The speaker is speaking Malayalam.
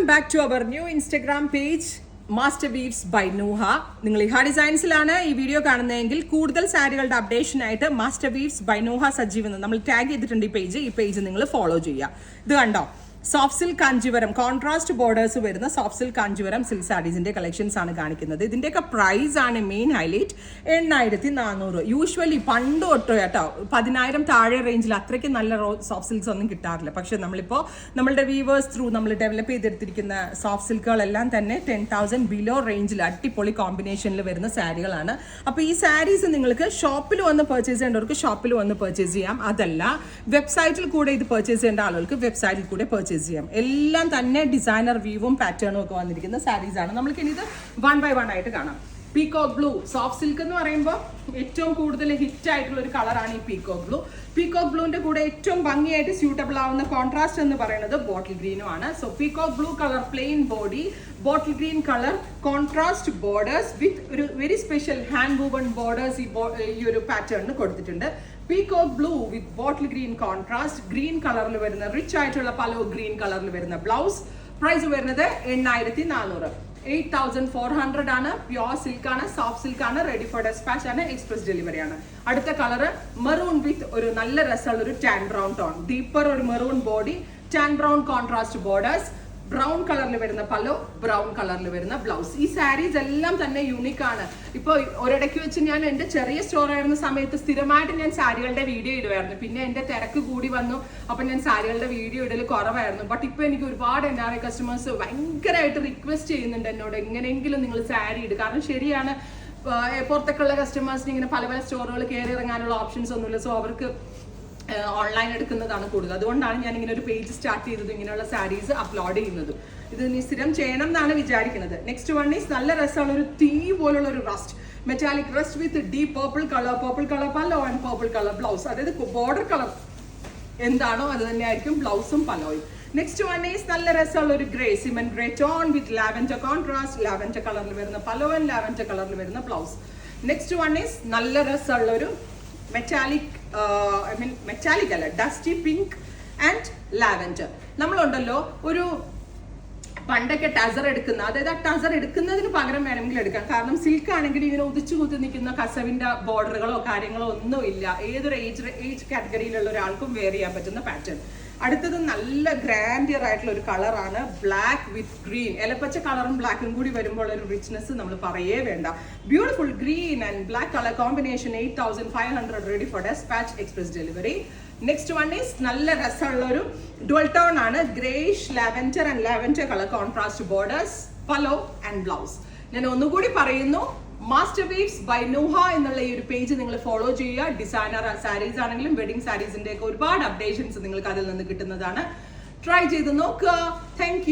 back to our new Instagram page, Master Weaves by Nuha. നിങ്ങൾ ഇഹാ ഡിസൈൻസിലാണ് ഈ വീഡിയോ കാണുന്നതെങ്കിൽ കൂടുതൽ സാരികളുടെ അപ്ഡേഷൻ ആയിട്ട് master weaves by Nooha Sajeev എന്ന് നമ്മൾ ടാഗ് ചെയ്തിട്ടുണ്ട് ഈ പേജ് നിങ്ങൾ ഫോളോ ചെയ്യുക. ഇത് കണ്ടോ, soft silk Kanjivaram contrast borders വരുന്ന സോഫ്റ്റ് സിൽക്ക് കാഞ്ചീവരം സിൽക്ക് സാരീസിന്റെ കളക്ഷൻസ് ആണ് കാണിക്കുന്നത്. ഇതിന്റെയൊക്കെ പ്രൈസ് ആണ് മെയിൻ ഹൈലൈറ്റ്. 8400. യൂഷ്വലി പണ്ട് തൊട്ടോ കേട്ടോ 10,000 താഴെ റേഞ്ചിൽ അത്രയ്ക്ക് നല്ല സോഫ്റ്റ് സിൽക്സ് ഒന്നും കിട്ടാറില്ല. പക്ഷെ നമ്മളിപ്പോൾ നമ്മളുടെ വീവേഴ്സ് ത്രൂ നമ്മൾ ഡെവലപ്പ് ചെയ്തെടുത്തിരിക്കുന്ന സോഫ്റ്റ് സിൽക്കുകളെല്ലാം തന്നെ 10,000 ബിലോ റേഞ്ചിൽ അടിപൊളി കോമ്പിനേഷനിൽ വരുന്ന സാരികളാണ്. അപ്പോൾ ഈ സാരീസ് നിങ്ങൾക്ക് ഷോപ്പിൽ വന്ന് പർച്ചേസ് ചെയ്യേണ്ടവർക്ക് ഷോപ്പിൽ വന്ന് പർച്ചേസ് ചെയ്യാം. അതല്ല വെബ്സൈറ്റിൽ കൂടെ ഇത് പർച്ചേസ് ചെയ്യേണ്ട ആളുകൾക്ക് വെബ്സൈറ്റിൽ കൂടെ പർച്ചേസ് ചെയ്യാം. എല്ലാം തന്നെ ഡിസൈനർ വ്യൂവും പാറ്റേണും ഒക്കെ വന്നിരിക്കുന്ന സാരീസ് ആണ്. നമുക്ക് ഇനി ഇത് 1 by 1 ആയിട്ട് കാണാം. പീകോക്ക് ബ്ലൂ സോഫ്റ്റ് സിൽക്ക് എന്ന് പറയുമ്പോൾ ഏറ്റവും കൂടുതൽ ഹിറ്റ് ആയിട്ടുള്ള ഒരു കളറാണ് ഈ പീകോക്ക് ബ്ലൂ. പീകോക്ക് ബ്ലൂവിന്റെ കൂടെ ഏറ്റവും ഭംഗിയായിട്ട് സ്യൂട്ടബിൾ ആവുന്ന കോൺട്രാസ്റ്റ് എന്ന് പറയുന്നത് ബോട്ടിൽ ഗ്രീനും ആണ്. So peacock blue colour plain body, bottle green colour contrast borders with ഒരു very special hand woven borders ഈ ഒരു പാറ്റേണിന് കൊടുത്തിട്ടുണ്ട്. Peacock blue with bottle green contrast, green കളറിൽ വരുന്ന റിച്ച് ആയിട്ടുള്ള പലോ ഗ്രീൻ കളറിൽ വരുന്ന ബ്ലൗസ്. പ്രൈസ് വരുന്നത് 8400. 8,400 ആണ്. പ്യോർ സിൽക്ക് ആണ്, സോഫ്റ്റ് സിൽക്ക് ആണ്, റെഡി ഫോർ ഡെസ്പാച്ച് ആണ്, എക്സ്പ്രസ് ഡെലിവറി ആണ്. അടുത്ത കളർ മെറൂൺ വിത്ത് ഒരു നല്ല രസമുള്ള ഒരു ടാൻ ബ്രൗൺ ടോൺ, ഡീപ്പർ ഒരു maroon body, tan brown contrast borders, brown കളറിൽ വരുന്ന പല്ലോ, ബ്രൗൺ കളറിൽ വരുന്ന ബ്ലൗസ്. ഈ സാരീസ് എല്ലാം തന്നെ യൂണിക് ആണ്. ഇപ്പോൾ ഒരിടയ്ക്ക് വെച്ച് ഞാൻ എൻ്റെ ചെറിയ സ്റ്റോർ ആയിരുന്ന സമയത്ത് സ്ഥിരമായിട്ട് ഞാൻ സാരികളുടെ വീഡിയോ ഇടുമായിരുന്നു. പിന്നെ എൻ്റെ തിരക്ക് കൂടി വന്നു, അപ്പം ഞാൻ സാരികളുടെ വീഡിയോ ഇടൽ കുറവായിരുന്നു. ബട്ട് ഇപ്പോൾ എനിക്ക് ഒരുപാട് NRI കസ്റ്റമേഴ്സ് ഭയങ്കരമായിട്ട് റിക്വസ്റ്റ് ചെയ്യുന്നുണ്ട് എന്നോട്, എങ്ങനെയെങ്കിലും നിങ്ങൾ സാരി ഇടുക. കാരണം ശരിയാണ്, പുറത്തൊക്കെയുള്ള കസ്റ്റമേഴ്സിന് ഇങ്ങനെ പല പല സ്റ്റോറുകൾ കയറി ഇറങ്ങാനുള്ള ഓപ്ഷൻസ് ഒന്നുമില്ല. സോ അവർക്ക് ഓൺലൈൻ എടുക്കുന്നതാണ് കൂടുതൽ. അതുകൊണ്ടാണ് ഞാൻ ഇങ്ങനെ ഒരു പേജ് സ്റ്റാർട്ട് ചെയ്തത്, ഇങ്ങനെയുള്ള സാരീസ് അപ്ലോഡ് ചെയ്യുന്നതും. ഇത് ഇനി സ്ഥിരം ചെയ്യണം എന്നാണ് വിചാരിക്കുന്നത്. നെക്സ്റ്റ് വൺ ഈസ് നല്ല രസമുള്ള ഒരു തീ പോലുള്ള ഒരു rust, metallic rust with deep purple colour pallu and purple colour blouse. അതായത് ബോർഡർ കളർ എന്താണോ അത് തന്നെ ആയിരിക്കും ബ്ലൗസും പലോയും. നെക്സ്റ്റ് വൺ ഈസ് നല്ല രസമുള്ള ഒരു ഗ്രേ, സിമെന്റ് ഗ്രേ ടോൺ വിത്ത് ലാവൻഡർ കോൺട്രാസ്റ്റ്, ലാവൻഡർ കളറിൽ വരുന്ന പലോ ആൻഡ് ലാവൻഡർ കളറിൽ വരുന്ന ബ്ലൗസ്. നെക്സ്റ്റ് വൺ ഈസ് നല്ല രസമുള്ള ഒരു മെറ്റാലിക് അല്ല, ഡസ്റ്റി പിങ്ക് ആൻഡ് ലാവൻഡർ. നമ്മളുണ്ടല്ലോ ഒരു പണ്ടൊക്കെ ടസർ എടുക്കുന്ന, അതായത് ആ ടസർ എടുക്കുന്നതിന് പകരം വേണമെങ്കിൽ എടുക്കാം. കാരണം സിൽക്ക് ആണെങ്കിൽ ഇങ്ങനെ ഉദിച്ചു കുത്തി നിൽക്കുന്ന കസവിന്റെ ബോർഡറുകളോ കാര്യങ്ങളോ ഒന്നും ഇല്ല. ഏതൊരു ഏജ് കാറ്റഗറിയിലുള്ള ഒരാൾക്കും വെയർ ചെയ്യാൻ പറ്റുന്ന പാറ്റേൺ. അടുത്തത് നല്ല ഗ്രാൻഡിയർ ആയിട്ടുള്ള ഒരു കളറാണ്, ബ്ലാക്ക് വിത്ത് ഗ്രീൻ. ഇലപ്പച്ച കളറും ബ്ലാക്കും കൂടി വരുമ്പോൾ ഒരു റിച്ച്നെസ് നമ്മൾ പറയേ വേണ്ട. Beautiful green and black colour combination. 8,500 ready for despatch, express delivery. Next one is നല്ല രസമുള്ള ഒരു ഡുവൽ ടോൺ ആണ്, greyish lavender and lavender colour contrast borders, pallu and blouse. ഞാൻ ഒന്നുകൂടി പറയുന്നു, മാസ്റ്റർ വീവ്സ് ബൈ നൂഹ എന്നുള്ള ഈ ഒരു പേജ് നിങ്ങൾ ഫോളോ ചെയ്യുക. ഡിസൈനർ സാരീസ് ആണെങ്കിലും വെഡിങ് സാരീസിന്റെ ഒക്കെ ഒരുപാട് അപ്ഡേഷൻസ് നിങ്ങൾക്ക് അതിൽ നിന്ന് കിട്ടുന്നതാണ്. ട്രൈ ചെയ്ത് നോക്കുക. Thank you.